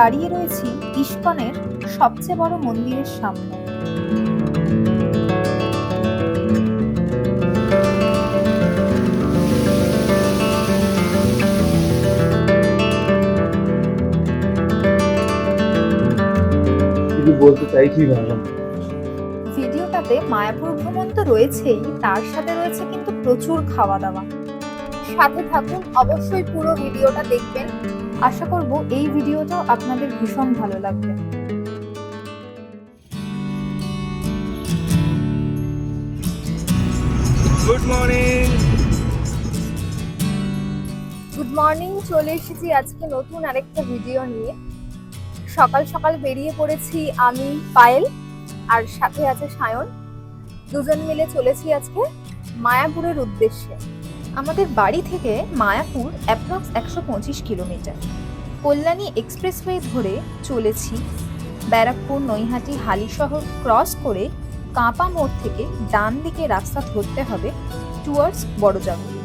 দাঁড়িয়ে রয়েছি ইস্কনের সবচেয়ে বড় মন্দিরের সামনে। কিছু বলতে চাইছি ভাবলাম। ভিডিওটাতে মায়াপুর ভ্রমণ তো রয়েছেই, তার সাথে রয়েছে কিন্তু প্রচুর খাওয়া দাওয়া। সাথে থাকুন, অবশ্যই পুরো ভিডিওটা দেখবেন। আশা করব এই ভিডিওটাও আপনাদের ভীষণ ভালো লাগবে। Good morning. গুড মর্নিং, চলে এসেছি আজকে নতুন আরেকটা ভিডিও নিয়ে। সকাল সকাল বেরিয়ে পড়েছি আমি, পায়েল আর সাথে আছে সায়ন। দুজন মিলে চলেছি আজকে মায়াপুরের উদ্দেশ্যে। আমাদের বাড়ি থেকে Mayapur approx 125 kilometre. Kalyani expressway ধরে চলেছি। ব্যারাকপুর, নৈহাটি, হালিশহর ক্রস করে কাঁপা মোড় থেকে ডান দিকে রাস্তা ধরতে হবে টুয়ার্ডস বড়জাগুলি।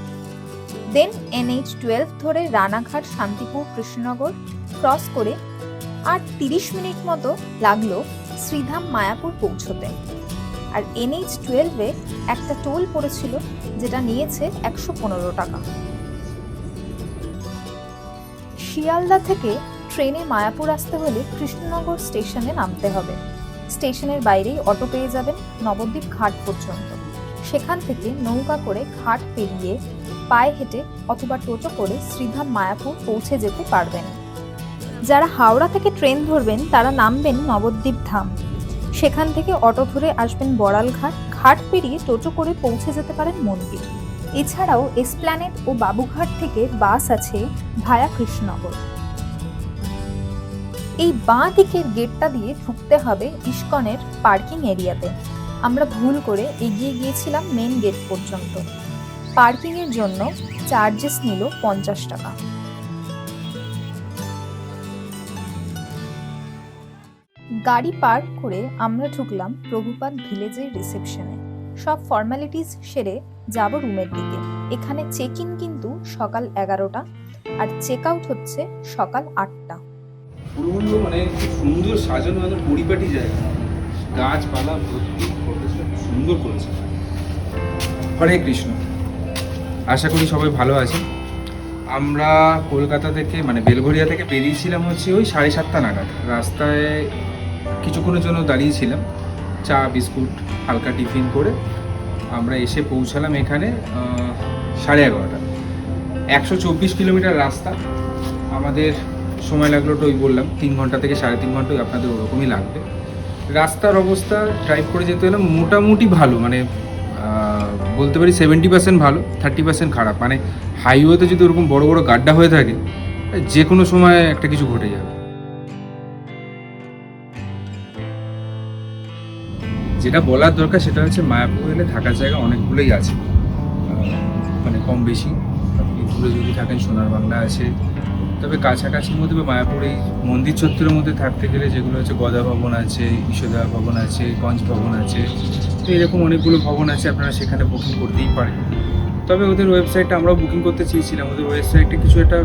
দেন NH12 ধরে রানাঘাট, শান্তিপুর, কৃষ্ণনগর ক্রস করে আর 30 মিনিট মতো লাগলো শ্রীধাম মায়াপুর পৌঁছতে। আর NH12-এ একটা টোল পড়েছিল, যেটা নিয়েছে 115 টাকা। শিয়ালদা থেকে ট্রেনে মায়াপুর আসতে হলে কৃষ্ণনগর স্টেশনে নামতে হবে। স্টেশনের বাইরেই অটো পেয়ে যাবেন নবদ্বীপ ঘাট পর্যন্ত। সেখান থেকে নৌকা করে ঘাট পেরিয়ে পায়ে হেঁটে অথবা টোটো করে শ্রীধাম মায়াপুর পৌঁছে যেতে পারবেন। যারা হাওড়া থেকে ট্রেন ধরবেন তারা নামবেন নবদ্বীপ ধাম। সেখান থেকে অটো ধরে আসবেন বড়ালঘাট। ঘাট পেরিয়ে টোটো করে পৌঁছে যেতে পারেন মন্দির। এছাড়াও এসপ্ল্যানেড ও বাবুঘাট থেকে বাস আছে ভায়া কৃষ্ণনগর। এই বাঁ দিকের গেটটা দিয়ে ঢুকতে হবে ইস্কনের পার্কিং এরিয়াতে। আমরা ভুল করে এগিয়ে গিয়েছিলাম মেন গেট পর্যন্ত। পার্কিং এর জন্য চার্জেস নিল 50 টাকা। গাড়ি পার্ক করে আমরা ঢুকলাম প্রভুপাদ ভিলেজের রিসেপশনে। সব ফর্মালিটিস সেরে যাব রুমের দিকে। এখানে চেক ইন কিন্তু সকাল 11টা আর চেক আউট হচ্ছে সকাল 8টা। পুরো মানে খুব সুন্দর সাজানো, একদম পরিপাটি জায়গা, গাছপালা ভর্তি, সুন্দর করেছে। হরে কৃষ্ণ। আশা করি সবাই ভালো আছেন। আমরা কলকাতা থেকে মানে বেলঘরিয়া থেকে বেরিয়েছিলাম হচ্ছে ওই 7:30 নাগাদ। রাস্তায় কিছুক্ষণের জন্য দাঁড়িয়েছিলাম, চা বিস্কুট হালকা টিফিন করে আমরা এসে পৌঁছালাম এখানে 11:30। 124 কিলোমিটার রাস্তা। আমাদের সময় লাগলো তো ওই বললাম 3 ঘন্টা থেকে 3.5 ঘন্টা, আপনাদের ওরকমই লাগবে। রাস্তার অবস্থা ড্রাইভ করে যেতে হলে মোটামুটি ভালো, মানে বলতে পারি 70% ভালো, 30% খারাপ। মানে হাইওয়েতে যদি ওরকম বড় বড় গাড্ডা হয়ে থাকে যে কোনো সময় একটা কিছু ঘটে যাবে। যেটা বলার দরকার সেটা হচ্ছে মায়াপুর এলে থাকার জায়গা অনেকগুলোই আছে, মানে কম বেশি। আপনি দূরে যদি থাকেন সোনার বাংলা আছে, তবে কাছাকাছির মধ্যে বা মায়াপুর এই মন্দির চত্বরের মধ্যে থাকতে গেলে যেগুলো হচ্ছে গদা ভবন আছে, ঈশদা ভবন আছে, গঞ্জ ভবন আছে, তো এরকম অনেকগুলো ভবন আছে, আপনারা সেখানে বুকিং করতেই পারেন। তবে ওদের ওয়েবসাইটটা আমরাও বুকিং করতে চেয়েছিলাম, ওদের ওয়েবসাইটে কিছু একটা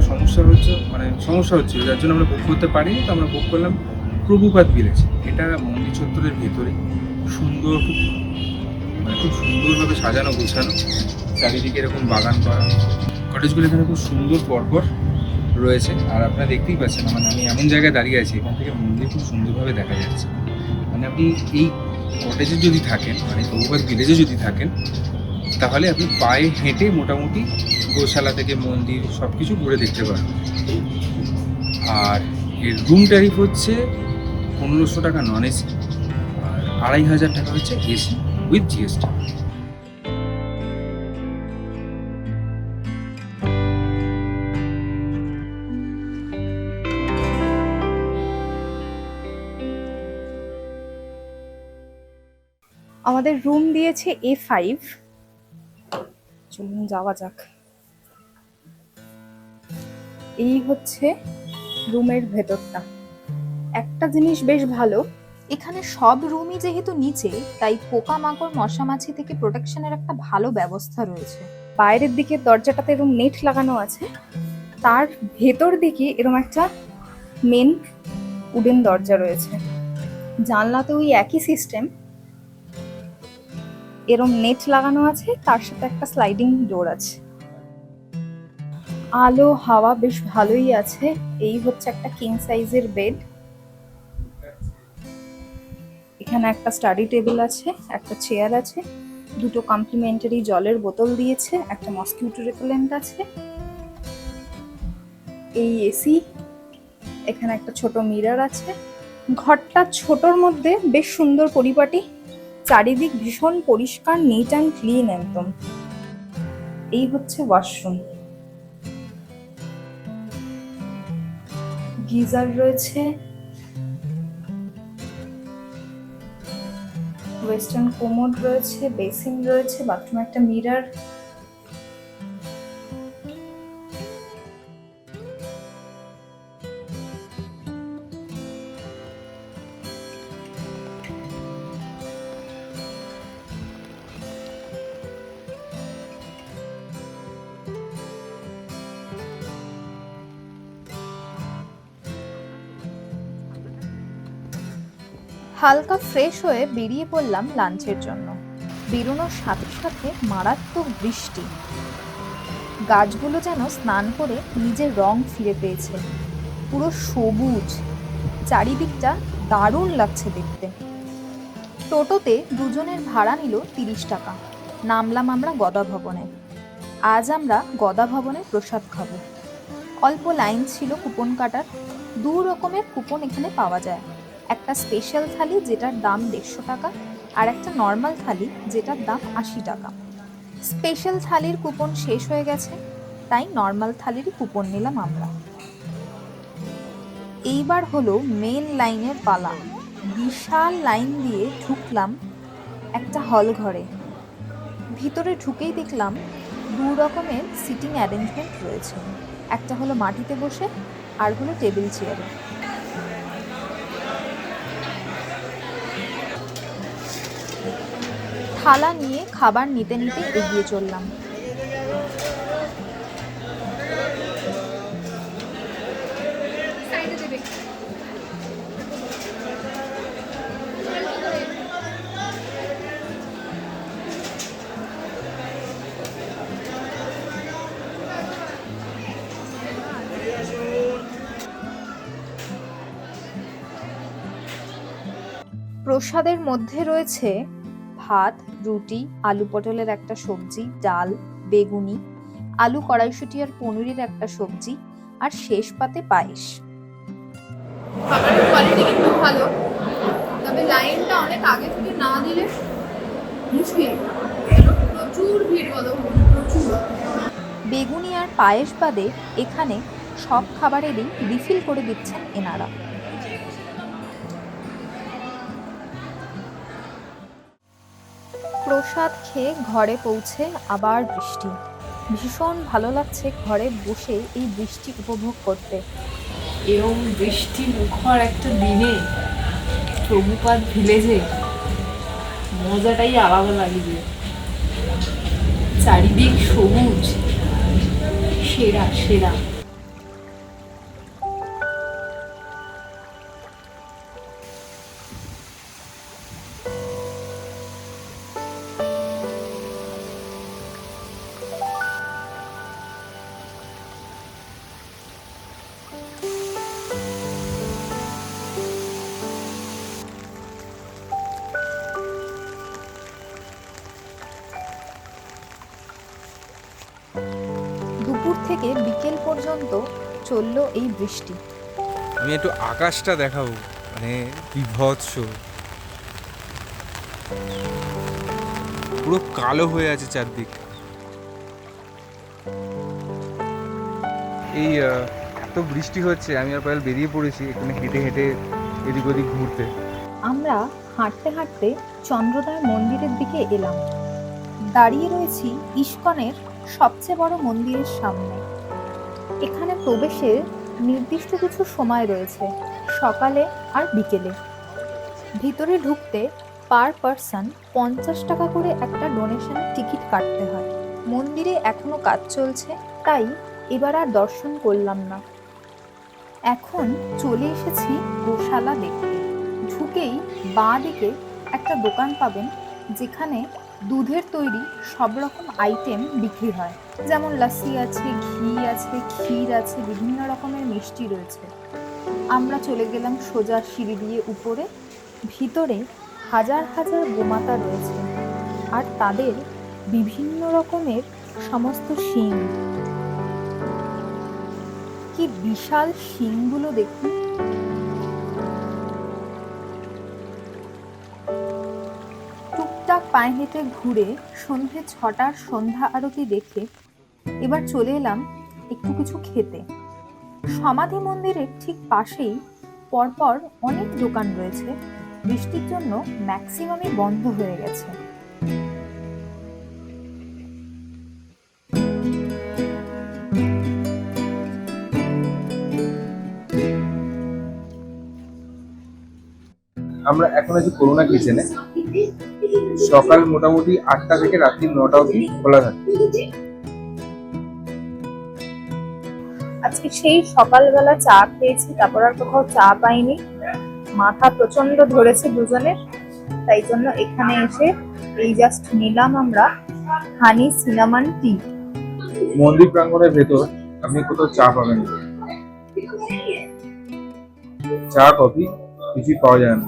সমস্যা হচ্ছিল, যার জন্য আমরা বুক করতে পারিনি। তো আমরা বুক করলাম প্রভুপাদ ভিলেজ। এটা মন্দির চত্বরের ভেতরে সুন্দর, খুব সুন্দরভাবে সাজানো গোছানো, চারিদিকে এরকম বাগান করা, কটেজগুলো এখানে খুব সুন্দর পরপর রয়েছে। আর আপনারা দেখতেই পাচ্ছেন, মানে আমি এমন জায়গায় দাঁড়িয়ে আছি, এখান থেকে মন্দির খুব সুন্দরভাবে দেখা যাচ্ছে। মানে আপনি এই কটেজে যদি থাকেন, মানে প্রভুপাদ ভিলেজে যদি থাকেন, তাহলে আপনি পায়ে হেঁটে মোটামুটি গোশালা থেকে মন্দির সব কিছু ঘুরে দেখতে পারবেন। আর এর রুম ট্যারিফ হচ্ছে 1500 টাকা নন এসি, আর 2500 টাকা হচ্ছে এসি উইথ জিএসটি। আমাদের রুম দিয়েছে A5। চলুন যাওয়া যাক। এই হচ্ছে রুমের ভেতরটা। একটা জিনিস বেশ ভালো, এখানে সব রুমই যেহেতু নিচে, তাই পোকামাকড় মশামাছি থেকে প্রোটেকশনের একটা ভালো ব্যবস্থা রয়েছে। বাইরের দিকে দরজাটাতে এরকম নেট লাগানো আছে, তার ভেতর দিকে এরকম একটা মেন উডেন দরজা রয়েছে, জানলাতে ওই একই সিস্টেম, এরম নেট লাগানো আছে, তার সাথে একটা স্লাইডিং ডোর আছে। আলো হাওয়া বেশ ভালোই আছে। এই হচ্ছে একটা কিং সাইজের বেড। এখানে একটা স্টাডি টেবিল আছে, একটা চেয়ার আছে, দুটো কমপ্লিমেন্টারি জলের বোতল দিয়েছে, একটা মসকিউটো রিপেলেন্ট আছে, এই এসি, এখানে একটা ছোট মিরর আছে। ঘরটা ছোটর মধ্যে বেশ সুন্দর পরিপাটি, চারিদিক ভীষণ পরিষ্কার, নিট অ্যান্ড ক্লিন একদম। এই হচ্ছে ওয়াশরুম, গিজার রয়েছে, ওয়েস্টার্ন কোমোড রয়েছে, বেসিন রয়েছে, বাথরুমে একটা মিরর। হালকা ফ্রেশ হয়ে বেরিয়ে পড়লাম লাঞ্চের জন্য। বেরোনোর সাথে সাথে মারাত্মক বৃষ্টি, গাছগুলো যেন স্নান করে নিজের রং ফিরে পেয়েছে, পুরো সবুজ, চারিদিকটা দারুণ লাগছে দেখতে। টোটোতে দুজনের ভাড়া নিল 30 টাকা। নামলাম আমরা গদা ভবনে। আজ আমরা গদা ভবনে প্রসাদ খাবো। অল্প লাইন ছিল কুপন কাটার। 2 রকমের কুপন এখানে পাওয়া যায়, একটা স্পেশাল থালি যেটার দাম 150 টাকা, আর একটা নর্মাল থালি যেটার দাম 80 টাকা। স্পেশাল থালির কুপন শেষ হয়ে গেছে, তাই নর্মাল থালিরই কুপন নিলাম আমরা। এইবার হলো মেন লাইনের পালা। বিশাল লাইন দিয়ে ঢুকলাম একটা হল ঘরে। ভিতরে ঢুকেই দেখলাম 2 রকমের সিটিং অ্যারেঞ্জমেন্ট রয়েছে, একটা হলো মাটিতে বসে, আর হলো টেবিল চেয়ারে। থালা নিয়ে খাবার নিতে নিতে এগিয়ে চললাম। প্রসাদের মধ্যে রয়েছে ভাত, রুটি, আলু পটলের একটা সবজি, ডাল, বেগুনি, আলু কড়াইশুঁটি আর পনিরের একটা সবজি, আর শেষ পাতে পায়েস। খাবারের কোয়ালিটি কিন্তু ভালো, তবে লাইনটা অনেক আগে থেকে না দিলে মুশকিল। প্রচুর ভিড় হলো, প্রচুর। বেগুনি আর পায়েস বাদে এখানে সব খাবারেরই রিফিল করে দিচ্ছেন এনারা। প্রসাদ খেয়ে ঘরে পৌঁছে আবার বৃষ্টি। ভীষণ ভালো লাগছে ঘরে বসে এই বৃষ্টি উপভোগ করতে। এরকম বৃষ্টি মুখর একটা দিনে প্রভুপাদ ভিলেজে মজাটাই আলাদা লাগবে। চারিদিক সবুজ, সেরা সেরা। দুপুর থেকে বিকেল পর্যন্ত চললো এই বৃষ্টি। আমি একটু আকাশটা দেখাবো, মানে বিভৎস, পুরো কালো হয়ে আছে চারদিক। এই এত বৃষ্টি হচ্ছে, আমি আর পায়েল বেরিয়ে পড়েছি এখানে হেঁটে হেঁটে এদিক ওদিক ঘুরতে। আমরা হাঁটতে হাঁটতে চন্দ্রোদয় মন্দিরের দিকে এলাম। দাঁড়িয়ে রয়েছি ইস্কনের সবচেয়ে বড় মন্দিরের সামনে। এখানে প্রবেশের নির্দিষ্ট কিছু সময় রয়েছে, সকালে আর বিকেলে। ভিতরে ঢুকতে পার পারসন 50 টাকা করে একটা ডোনেশনের টিকিট কাটতে হয়। মন্দিরে এখনো কাজ চলছে, তাই এবার আর দর্শন করলাম না। এখন চলে এসেছি গোশালা দেখতে। ঢুকেই বাঁ দিকে একটা দোকান পাবেন যেখানে দুধের তৈরি সব রকম আইটেম বিক্রি হয়, যেমন লাসি আছে, ঘি আছে, ক্ষীর আছে, বিভিন্ন রকমের মিষ্টি রয়েছে। আমরা চলে গেলাম সোজা সিঁড়ি দিয়ে উপরে। ভিতরে হাজার হাজার গোমাতা রয়েছে আর তাদের বিভিন্ন রকমের সমস্ত শিং। কি বিশাল শিংগুলো দেখুন। টুকটাক পায়ে হেঁটে ঘুরে সন্ধে 6টার সন্ধ্যা আরতি দেখে এবার চলে এলাম একটু কিছু খেতে। সমাধি মন্দিরের ঠিক পাশেই পরপর অনেক দোকান রয়েছে, বৃষ্টির জন্য ম্যাক্সিমামই বন্ধ হয়ে গেছে। আমরা এখন আছি করুণা কিচেনে। সকাল মোটামুটি 8টা থেকে রাত্রি 9টা অবধি খোলা থাকে। আজকে সেই সকালবেলা চা খেয়েছি, তারপর আর কোথাও চা পাইনি। মাথা প্রচন্ড ধরেছে দুজনের, তাই জন্য এখানে এসে এই জাস্ট নিলাম আমরা হানি সিনামন টি। মন্দির প্রাঙ্গণের ভেতর আপনি কোথাও চা পাবেন না, চা কফি কিছুই পাওয়া যায় না।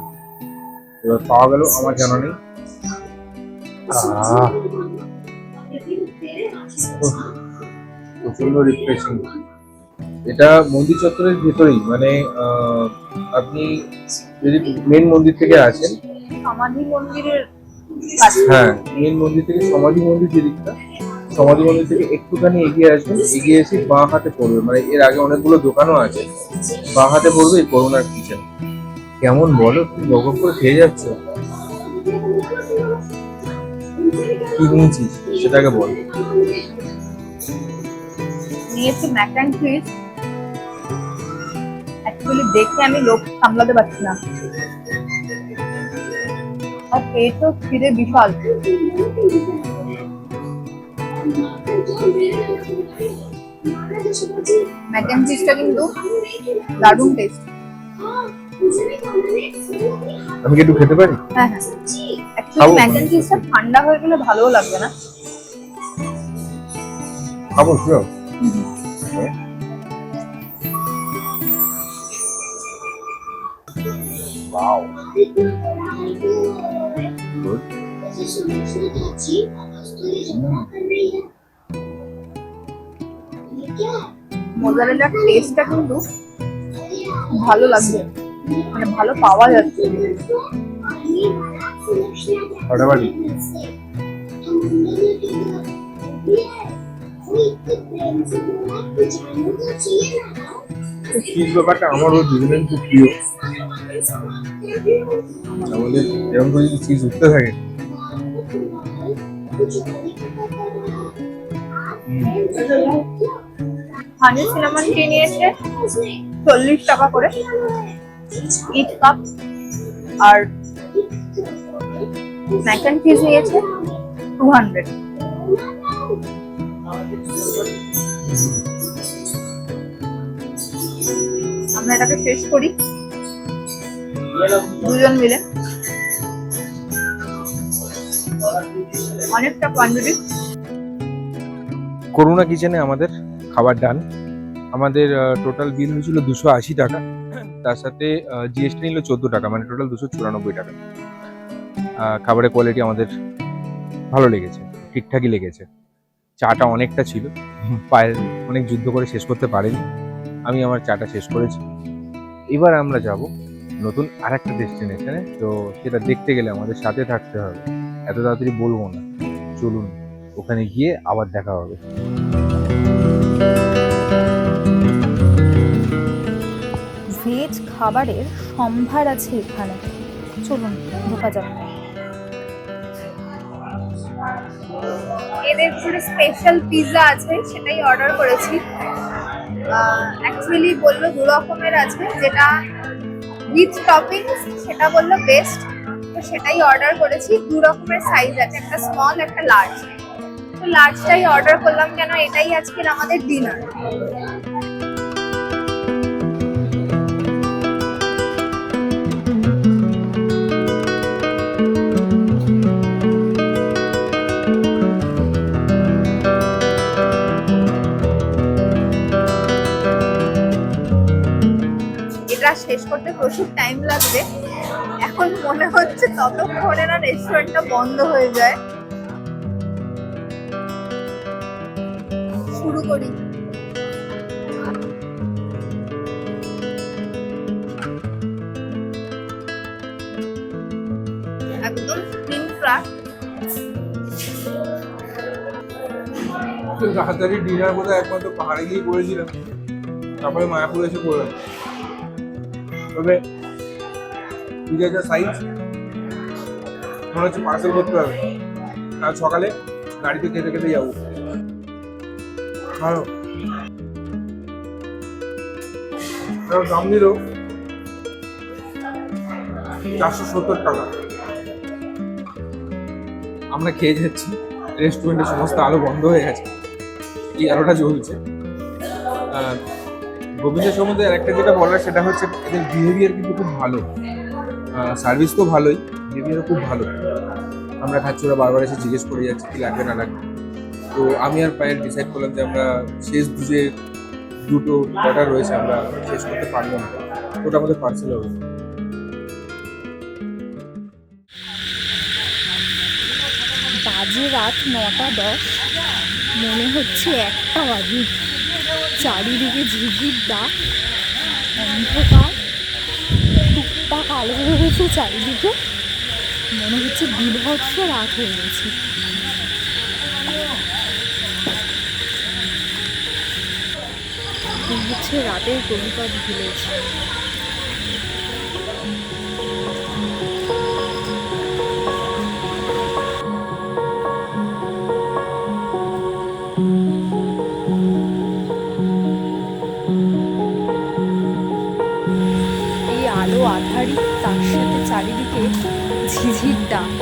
এবার পাওয়া গেল আমার জানা নেই। প্রচন্ড রিফ্রেশিং। এটা মন্দির চত্বরের ভেতরেই, মানে আপনি যদি মেন মন্দির থেকে আসেন, সমাধি মন্দিরের কাছে। হ্যাঁ মেন মন্দির থেকে সমাধি মন্দির যেদিকটা, সমাধি মন্দির থেকে একটুখানি এগিয়ে আসবেন, এগিয়ে এসে বাঁ হাতে পড়বে, মানে এর আগে অনেকগুলো দোকানও আছে, বাঁ হাতে পড়বে এই করুণার কিচেন। কেমন বলো, তুমি বক করে খেয়ে যাচ্ছ, কি নিয়েছিস সেটাকে বল। নিয়েছি ম্যাক অ্যান্ড চিজ। অ্যাকচুয়ালি দেখে আমি লোভ সামলাতে পারছি না, আর পেটও খিদে বিশাল। ম্যাক অ্যান্ড চিজটা কিন্তু দারুণ টেস্ট। আমি কি একটু খেতে পারি? হ্যাঁ হ্যাঁ, অ্যাকচুয়ালি ম্যাক অ্যান্ড চিজটা ঠান্ডা হয়ে গেলে ভালোও লাগবে না। খাবো শিওর। Wow. Good. মোজারেলার টেস্টটা কিন্তু ভালো লাগবে, মানে ভালো পাওয়া যাচ্ছে। ফাটাফাটি। চিজ ব্যাপারটা আমারও দুজনের খুব প্রিয়। আমাদের এরকম করে যদি চিজ উঠতে থাকে, হানি সিনামন টি নিয়েছে 40 টাকা করে ইচ কাপ, আর ম্যাক অ্যান্ড চিজ নিয়েছে 200। আমরা এটাকে শেষ করি দুজন মিলে, অনেকটা কোয়ান্টিটি। করুণা কিচেনে আমাদের খাবার ডান। আমাদের টোটাল বিল হয়েছিল 280 টাকা, তার সাথে জিএসটি নিল 14 টাকা, মানে টোটাল 294 টাকা। খাবারের কোয়ালিটি আমাদের ভালো লেগেছে, ঠিকঠাকই লেগেছে। চাটা অনেকটা ছিল, পায়ের অনেক যুদ্ধ করে শেষ করতে পারেনি, আমি আমার চাটা শেষ করেছি। এবার আমরা যাব নতুন আরেকটা ডেস্টিনেশনে, তো সেটা দেখতে গেলে আমাদের সাথে থাকতে হবে, এত তাড়াতাড়ি বলবো না। চলুন ওখানে গিয়ে আবার দেখা হবে। ভেজ খাবারের সম্ভার আছে এখানে, চলুন ঢোকা যাক। এদের কিছু স্পেশাল পিৎজা আছে, সেটাই অর্ডার করেছি। অ্যাকচুয়ালি বললো 2 রকমের আছে, যেটা উইথ টপিংস সেটা বললো বেস্ট, তো সেটাই অর্ডার করেছি। 2 রকমের সাইজ আছে, একটা স্মল একটা লার্জ। তো লার্জটাই অর্ডার করলাম, কেন এটাই আজকের আমাদের ডিনার। কাজ শেষ করতে প্রচুর টাইম লাগবে। এখন মনে হচ্ছে ততক্ষণে না রেস্টুরেন্টটা বন্ধ হয়ে যায়। শুরু করি। একদম স্প্রিং ফ্রাই। রাতারি ডিনার বোধহয় একমাত্র পাহাড়ে গিয়ে করেছিলাম, তারপরে মায়াপুরে এসে করলাম। তবে পিজার যা সাইজ মনে হচ্ছে পার্সেল করতে হবে, কাল সকালে গাড়িতে খেতে খেতে যাবো। ভালো দাম নিল 470 টাকা। আমরা খেয়ে যাচ্ছি, রেস্টুরেন্টের সমস্ত আলো বন্ধ হয়ে গেছে, এই আলোটা জ্বলছে। গোবিন্দের সম্বন্ধে আর একটা যেটা বলার সেটা হচ্ছে এদের বিহেভিয়ার কিন্তু খুব ভালো, সার্ভিস তো ভালোই, বিহেভিয়ারও খুব ভালো। আমরা খাচ্ছি, ওরা বারবার এসে জিজ্ঞেস করে যাচ্ছে কি লাগবে না লাগবে। তো আমি আর পায়েল ডিসাইড করলাম যে আমরা শেষ দুটো অর্ডার রয়েছে, আমরা শেষ করতে পারবো না, ওটা আমাদের পার্সেল হবে। বাজে রাত 9:10, মনে হচ্ছে 1টা বাজে। চারিদিকে ঝিঝির ডাক, অন্ধকার, টুকটাক আলো হয়ে গেছে চারিদিকে, মনে হচ্ছে বিভৎস রাত হয়ে গেছে। হচ্ছে রাতের গণিপাত ভিলেজ। এই আলো আধারি, তার সাথে চারিদিকে ঝিঝির ডাক,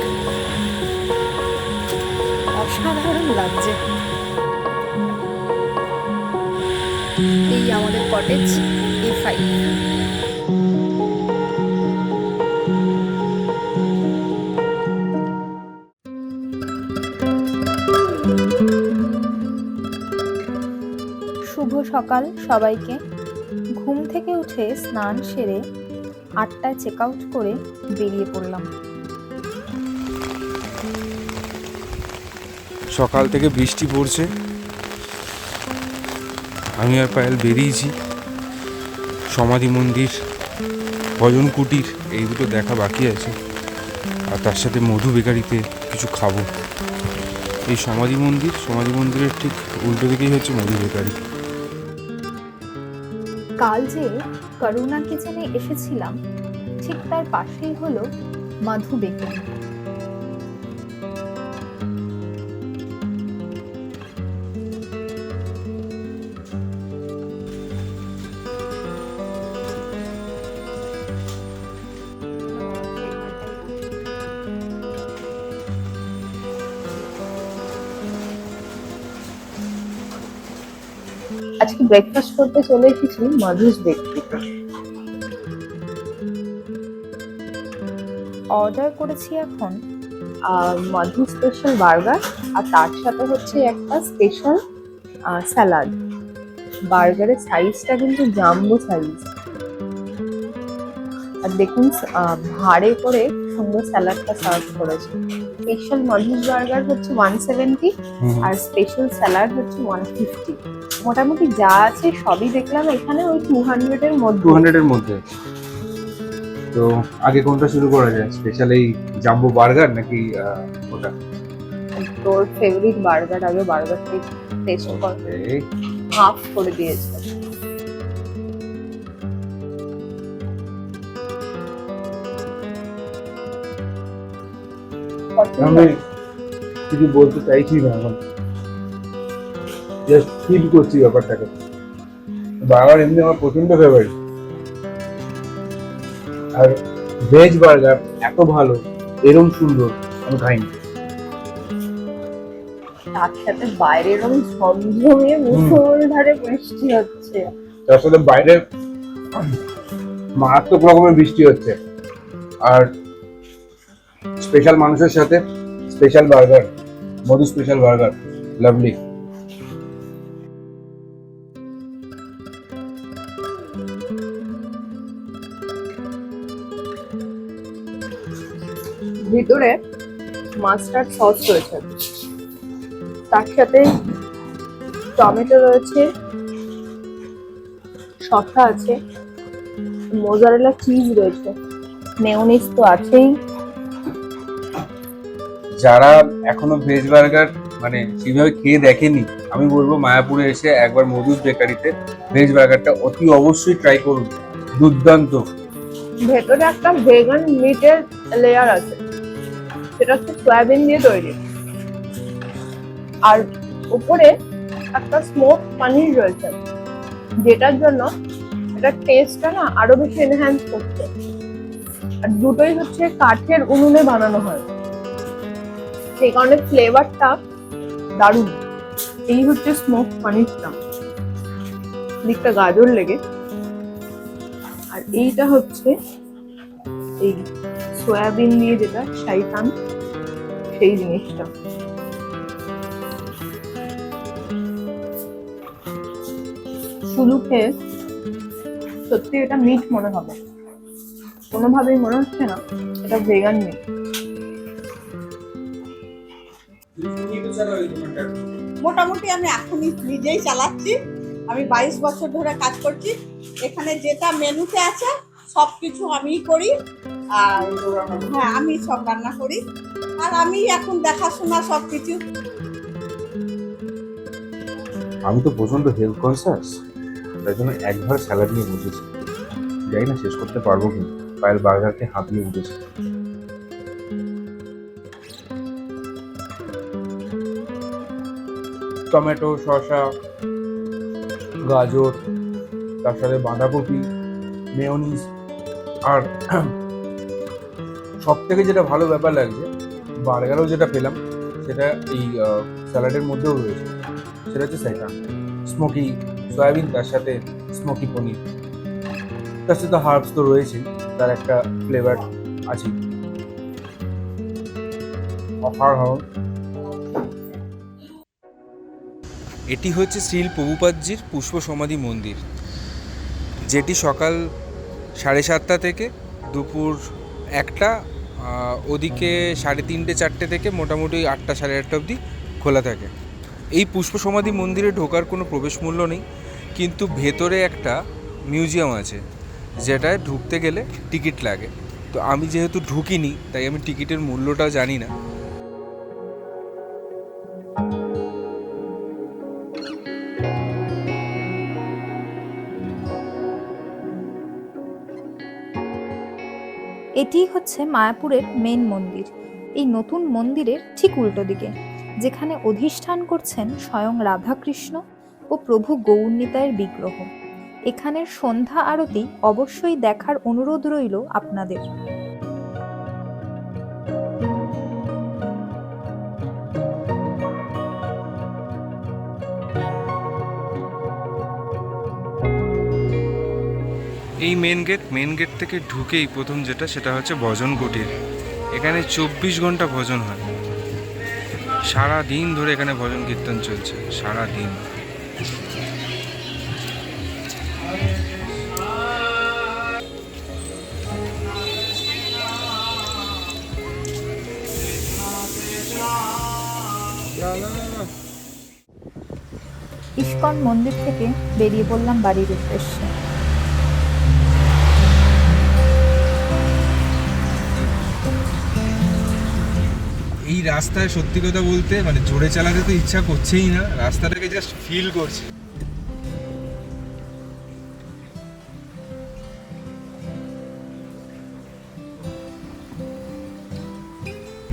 অসাধারণ লাগছে। এই আমাদের কটেজ A5। শুভ সকাল সবাইকে। ঘুম থেকে উঠে স্নান সেরে 8টায় চেক আউট করে বেরিয়ে পড়লাম। সকাল থেকে বৃষ্টি পড়ছে, আমি আর পায়েল বেরিয়েছি। সমাধি মন্দির, ভজন কুটির, এই দুটো দেখা বাকি আছে, আর তার সাথে মধু বেকারিতে কিছু খাবো। এই সমাধি মন্দিরের ঠিক উল্টো দিকেই হচ্ছে মধু বেকারি। কাল যে করুণা কিচেনে এসেছিলাম, ঠিক তার পাশেই হলো মধু বেকারি। আজকে ব্রেকফাস্ট করতে চলে এসেছি মধুস বেকারিতে। অর্ডার করেছি এখন মধু স্পেশাল বার্গার, আর তার সাথে হচ্ছে একটা স্পেশাল স্যালাড। বার্গারের সাইজটা কিন্তু জাম্বো সাইজ, আর দেখুন ভাড়ে করে সুন্দর স্যালাডটা সার্ভ করেছে। স্পেশাল মধুস বার্গার হচ্ছে 170 আর স্পেশাল স্যালাড হচ্ছে 150। মোটামুটি যা আছে সবই দেখলাম এখানে ওই 200 এর মধ্যে। তো আগে কোনটা শুরু করা যায়, স্পেশাল এই জাম্বো বার্গার নাকি ওটা? তোর ফেভারিট বার্গার, আগে বার্গারটা টেস্ট কর। হাফ করে দিয়েছে। আমি কিছু বলতে চাইছি না, এখন জাস্ট ফিল করছি ব্যাপারটাকে। বার্গার এমনি আমার প্রচন্ড ফেভারিট, আর ভেজ বার্গার এত ভালো, এরকম সুন্দর আমি খাইনি। তার সাথে বাইরে এরকম ঝমঝমে মুষলধারে বৃষ্টি হচ্ছে, তার সাথে বাইরে মারাত্মক রকমের বৃষ্টি হচ্ছে, আর স্পেশাল মানুষের সাথে স্পেশাল বার্গার, মধু স্পেশাল বার্গার, লাভলি। ভিতরে মাস্টার্ড সস রয়েছে, তার সাথে টমেটো রয়েছে, শসা আছে, মোজারেলা চিজ রয়েছে, মেয়োনিজ তো আছেই। যারা এখনো ভেজ বার্গার মানে সেইভাবে খেয়ে দেখেনি, আমি বলবো মায়াপুরে এসে একবার মধুস বেকারিতে ভেজ বার্গারটা অতি অবশ্যই ট্রাই করুন, দুর্দান্ত। ভেতরে একটা ভেগান মিটের লেয়ার আছে, সেটা হচ্ছে সয়াবিন দিয়ে তৈরি, আর উপরে একটা স্মোক পনির রয়েছে, যেটার জন্য এটা টেস্টটা না আরো বেশি এনহ্যান্স করছে। আর দুটোই হচ্ছে কাঠের উনুনে বানানো হয়, সেই কারণে ফ্লেভারটা দারুণ। এই হচ্ছে স্মোক পনিরটা, দিকটা গাজর লেগে, আর এইটা হচ্ছে এই সয়াবিন দিয়ে যেটা শাইতান, সেই জিনিসটা। শুরু খেয়ে সত্যি এটা মিট মনে হবে, কোনোভাবেই মনে হচ্ছে না এটা ভেগান মিট। মোটামুটি আমি এখনই নিজেই চালাচ্ছি, আমি 22 বছর ধরে কাজ করছি এখানে। যেটা মেনুতে আছে সব কিছু আমিই করি, আর হ্যাঁ আমি সব রান্না করি, আর আমি এখন দেখাশোনা সব কিছু। আমি তো প্রচন্ড হেলথ কনসিয়াস, তাই জন্য একবার স্যালাড নিয়ে বসেছি, জানি না শেষ করতে পারবো কিন্তু। পায়েল বার্গারকে হাঁপিয়ে উঠেছে। টমেটো, শসা, গাজর, তার সাথে বাঁধাকপি, মেয়োনিজ, আর সব থেকে যেটা ভালো ব্যাপার লাগছে, বার্গারও যেটা পেলাম সেটা এই স্যালাডের মধ্যেও রয়েছে, সেটা হচ্ছে সাইটান স্মোকি সয়াবিন, তার সাথে স্মোকি পনির, তার সাথে হার্বস তো রয়েছে, তার একটা ফ্লেভার আছে। এটি হচ্ছে শ্রীল প্রভুপাদজির পুষ্প সমাধি মন্দির, যেটি সকাল 7:30 থেকে দুপুর 1টা, ওদিকে 3:30 4টে থেকে মোটামুটি 8টা 8:30 অবধি খোলা থাকে। এই পুষ্প সমাধি মন্দিরে ঢোকার কোনো প্রবেশ মূল্য নেই, কিন্তু ভেতরে একটা মিউজিয়াম আছে যেটায় ঢুকতে গেলে টিকিট লাগে। তো আমি যেহেতু ঢুকিনি তাই আমি টিকিটের মূল্যটাও জানি না। এটিই হচ্ছে মায়াপুরের মেন মন্দির। এই নতুন মন্দিরের ঠিক উল্টো দিকে, যেখানে অধিষ্ঠান করছেন স্বয়ং রাধাকৃষ্ণ ও প্রভু গৌরনিতাইয়ের বিগ্রহ। এখানের সন্ধ্যা আরতি অবশ্যই দেখার অনুরোধ রইল আপনাদের। এই মেন গেট থেকে ঢুকেই প্রথম যেটা সেটা হচ্ছে ভজন কুটির। এখানে 24 ঘন্টা ভজন হয়, সারা দিন ধরে এখানে ভজন কীর্তন চলছে, সারা দিন। ইস্কন মন্দির থেকে বেরিয়ে পড়লাম বাড়ির উদ্দেশ্যে। এই রাস্তায় সত্যি কথা বলতে মানে জোরে চালাতে তো ইচ্ছা করছেই না, রাস্তাটাকে জাস্ট ফিল করছি।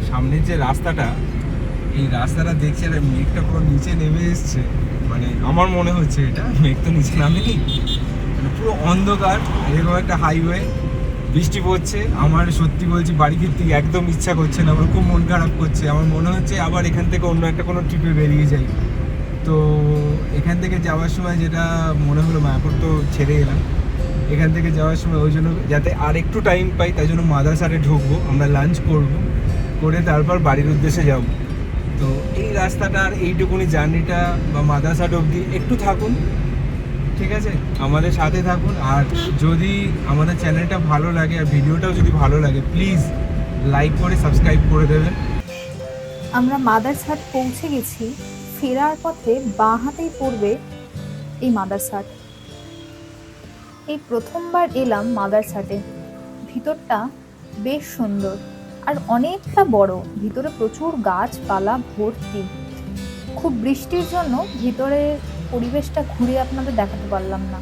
সামনের যে রাস্তাটা, এই রাস্তাটা দেখছি আর মেঘটা পুরো নিচে নেমে এসছে, মানে আমার মনে হচ্ছে এটা মেঘ তো নিচে নামেনি, মানে পুরো অন্ধকার, এরকম একটা হাইওয়ে, বৃষ্টি পড়ছে। আমার সত্যি বলছি বাড়ি ফিরতে একদম ইচ্ছা করছে না, আমার খুব মন খারাপ করছে। আমার মনে হচ্ছে আবার এখান থেকে অন্য একটা কোনো ট্রিপে বেরিয়ে যাই। তো এখান থেকে যাওয়ার সময় যেটা মনে হলো, মায়াপুর তো ছেড়ে এলাম, এখান থেকে যাওয়ার সময় ওই জন্য যাতে আর একটু টাইম পাই তাই জন্য মাদারসাটে ঢুকবো, আমরা লাঞ্চ করে তারপর বাড়ির উদ্দেশ্যে যাব। তো এই রাস্তাটার এইটুকুনি জার্নিটা বা মাদারসাট অবধি একটু থাকুন, ঠিক আছে, আমাদের সাথে থাকুন। আর যদি আমাদের চ্যানেলটা ভালো লাগে আর ভিডিওটাও যদি ভালো লাগে, প্লিজ লাইক করে সাবস্ক্রাইব করে দেবেন। আমরা মাদারসাট পৌঁছে গেছি। ফেরার পথে বাঁ হাতেই পড়বে এই মাদারসাট। এই প্রথমবার এলাম মাদারসাটে। ভিতরটা বেশ সুন্দর আর অনেকটা বড়। ভিতরে প্রচুর গাছপালা ভর্তি। খুব বৃষ্টির জন্য ভিতরের পরিবেশটা ঘুরে আপনাদের দেখাতে পারলাম না।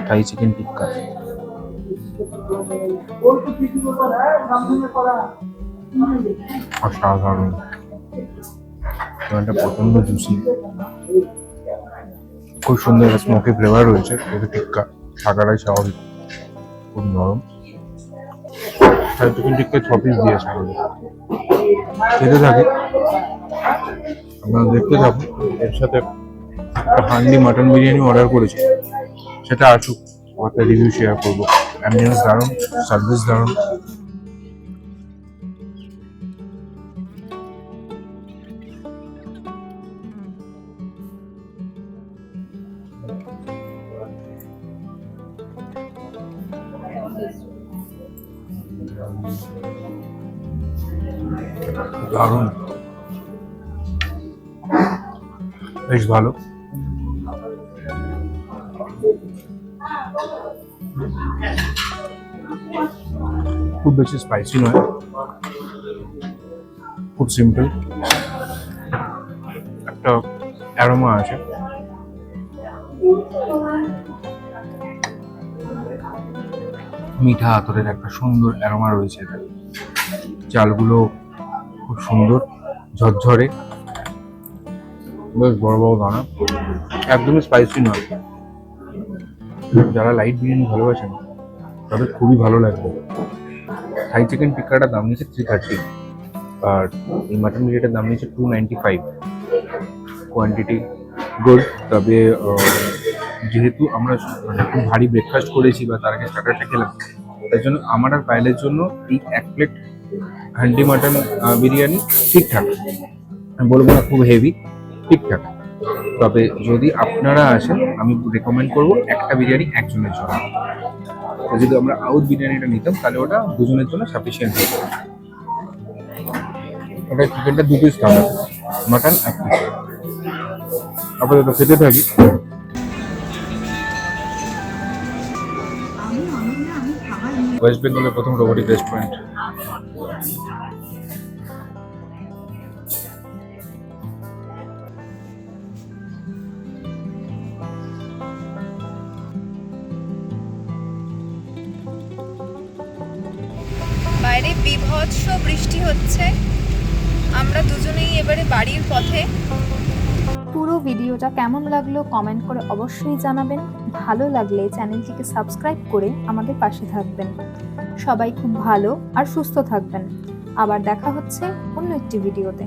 থাই চিকেন টিক্কা, অসাধারণ। চিকেনটা প্রচন্ড জুসি, খুব সুন্দর স্মোকি ফ্লেভার রয়েছে। এটা টিক্কা থাকাটাই স্বাভাবিক, খুব নরম। থাই চিকেন টিক্কা 6 পিস দিয়েছে আমাদের। খেতে থাকে, আপনারা দেখতে থাকুন। এর সাথে একটা হান্ডি মাটন বিরিয়ানি অর্ডার করেছি, সেটা আসুক, একটা রিভিউ শেয়ার করবো। অ্যাম্বিয়েন্স দারুণ, সার্ভিস দারুণ। দারুণ, বেশ ভালো। খুব বেশি স্পাইসি নয়, খুব সিম্পল। একটা অ্যারোমা আছে। মিঠা আতরের একটা সুন্দর অ্যারোমা রয়েছে এতে। চালগুলো খুব সুন্দর, ঝরঝরে, বেশ বড় বড় দানা, একদমই স্পাইসি নয়। যারা লাইট বিরিয়ানি ভালোবাসেন তাদের খুবই ভালো লাগবে। থাই চিকেন টিক্কাটার দাম নিয়েছে 330, আর এই মাটন বিরিয়ানিটার দাম নিয়েছে 295। Quantity good. তবে যেহেতু আমরা মানে খুব ভারী ব্রেকফাস্ট করেছি বা তার আগে স্টার্টারটা খেলাম, তাই জন্য আমার আর পায়েলের জন্য এই 1 প্লেট হান্ডি মাটন বিরিয়ানি ঠিকঠাক। আমি বলবো না খুব হেভি, ঠিকঠাক। তবে যদি আপনারা আসেন, আমি রেকমেন্ড করবো একটা বিরিয়ানি একজনের জন্য। যদি আমরা আউট বিরিয়ানিটা নিতাম তাহলে ওটা দুজনের জন্য সাফিসিয়েন্ট হতো। ওটা চিকেনটা 2 পিস খাবে, মাটন 1 পিস। আপাতত খেতে থাকি। ওয়েস্ট বেঙ্গলের প্রথম রোবোটিক রেস্টুরেন্ট। বাইরে বিভৎস বৃষ্টি হচ্ছে। আমরা দুজনেই এবারে বাড়ির পথে। পুরো ভিডিওটা কেমন লাগলো কমেন্ট করে অবশ্যই জানাবেন। ভালো লাগলে চ্যানেলটিকে সাবস্ক্রাইব করে আমাদের পাশে থাকবেন। সবাই খুব ভালো আর সুস্থ থাকবেন। আবার দেখা হচ্ছে অন্য একটি ভিডিওতে।